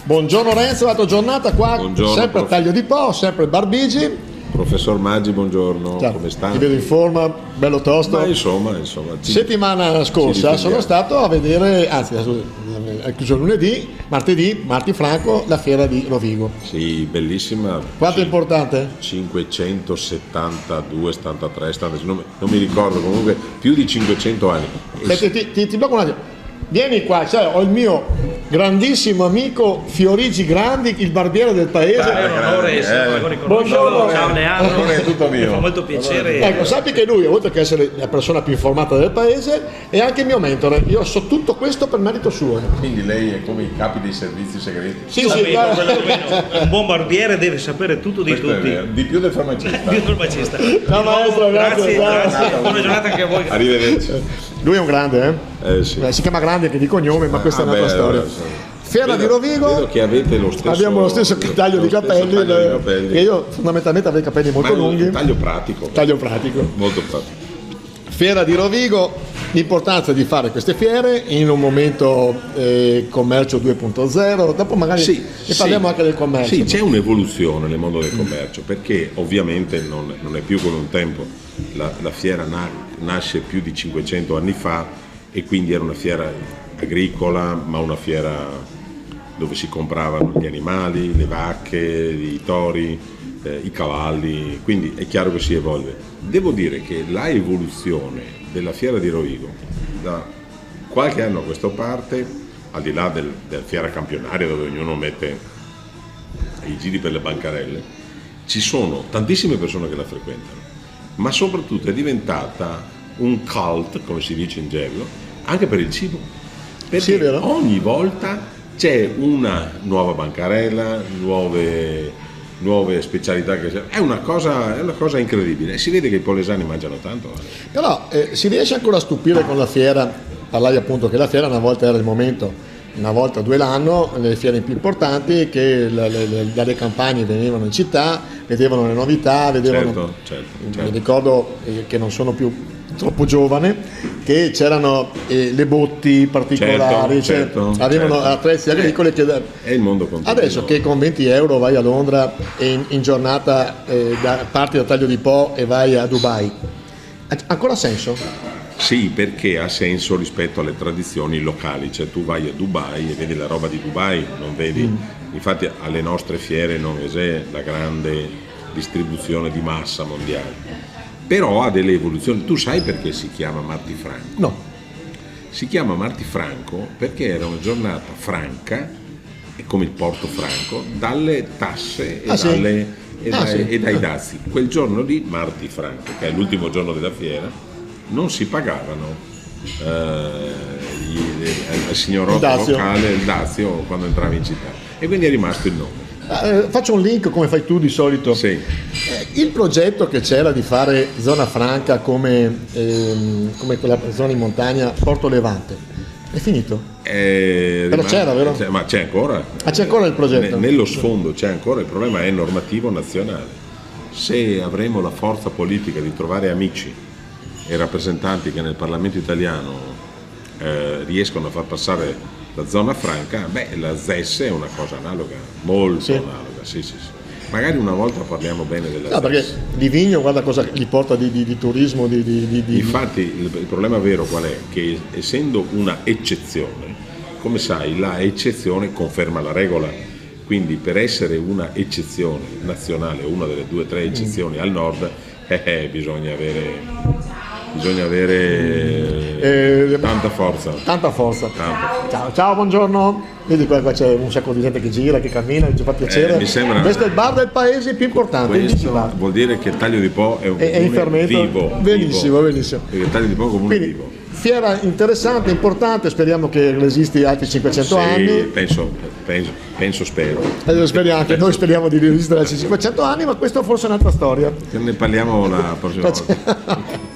Buongiorno Renzo, l'altra giornata qua, Buongiorno, sempre a Taglio di Po, sempre Barbigi. Professor Maggi, buongiorno, Ciao. come sta? Ti vedo in forma, bello tosto. Ma insomma. Settimana scorsa sono stato a vedere, anzi è chiuso lunedì, martedì Franco, la fiera di Rovigo. Sì, bellissima. Quanto è importante? 572, 73, 75, non mi ricordo, comunque più di 500 anni. Senti, ti blocco un attimo. Vieni qua, cioè, ho il mio grandissimo amico Fiorigi Grandi, il barbiere del paese. Buongiorno. Ciao Leandro, è tutto mio. Mi fa molto piacere. Ecco, sappi che lui, oltre che essere la persona più informata del paese, è anche il mio mentore. Io so tutto questo per merito suo. Quindi lei è come i capi dei servizi segreti. Sì, Un buon barbiere deve sapere tutto di Questo è tutti. vero. Di più del farmacista. Di farmacista. Ciao, maestro, grazie. grazie. Buona giornata anche a voi. Arrivederci. Lui è un grande, Sì. Si chiama Grande anche di cognome, ma questa è un'altra storia. Fiera di Rovigo. Vedo che avete lo stesso, abbiamo lo stesso taglio di capelli, che io fondamentalmente avrei i capelli molto lunghi. Taglio pratico. Taglio pratico. Molto pratico. Fiera di Rovigo, l'importanza di fare queste fiere in un momento commercio 2.0, dopo magari ne parliamo anche del commercio. Sì, c'è un'evoluzione nel mondo del commercio, perché ovviamente non è più come un tempo. La fiera nasce più di 500 anni fa e quindi era una fiera agricola, ma una fiera dove si compravano gli animali, le vacche, i tori, i cavalli, quindi è chiaro che si evolve. Devo dire che la evoluzione della fiera di Rovigo da qualche anno a questa parte, al di là della fiera campionaria dove ognuno mette i giri per le bancarelle, ci sono tantissime persone che la frequentano, ma soprattutto è diventata un cult, come si dice in gergo, anche per il cibo, perché ogni volta c'è una nuova bancarella, nuove specialità, è una cosa incredibile, e si vede che i polesani mangiano tanto. Però si riesce ancora a stupire con la fiera. Parlavi appunto che la fiera una volta era il momento, una volta 2 l'anno, le fiere più importanti, che dalle campagne venivano in città, vedevano le novità, vedevano. Certo. Mi ricordo che non sono più troppo giovane, che c'erano le botti particolari, avevano attrezzi agricoli che è il mondo continuo. Adesso che con 20 euro vai a Londra e in giornata parti da Taglio di Po e vai a Dubai, ha ancora senso? Sì, perché ha senso rispetto alle tradizioni locali, cioè tu vai a Dubai e vedi la roba di Dubai, non vedi, infatti alle nostre fiere non c'è la grande distribuzione di massa mondiale. Però ha delle evoluzioni. Tu sai perché si chiama Marti Franco? No. Si chiama Marti Franco perché era una giornata franca, come il Porto Franco, dalle tasse e dai dazi. Quel giorno lì, Marti Franco, che è l'ultimo giorno della fiera, non si pagavano al signor locale il dazio quando entrava in città. E quindi è rimasto il nome. Faccio un link come fai tu di solito. Sì. Il progetto che c'era di fare zona franca come quella zona in montagna Porto Levante è finito? Però c'era, vero? Ma c'è ancora. C'è ancora il progetto? Nello sfondo c'è ancora, il problema è normativo nazionale. Se avremo la forza politica di trovare amici e rappresentanti che nel Parlamento italiano riescono a far passare la zona franca, la ZES è una cosa analoga, molto analoga, sì. Magari una volta parliamo bene della ZES. Perché Livigno, guarda cosa gli porta di turismo. Infatti il problema vero qual è? Che essendo una eccezione, come sai, la eccezione conferma la regola. Quindi per essere una eccezione nazionale, una delle 2 o 3 eccezioni al nord, bisogna avere tanta forza. Ciao, buongiorno. Vedi qua c'è un sacco di gente che gira, che cammina, ci fa piacere. Mi sembra, questo è il bar del paese più importante. Questo vuol dire che il Taglio di Po è un comune vivo. Benissimo. Perché il Taglio di Po è un comune vivo. Fiera interessante, importante, speriamo che resisti altri 500 anni. Spero. Speriamo anche noi, speriamo di resistere altri 500 anni, ma questo forse è un'altra storia. Ne parliamo la prossima volta.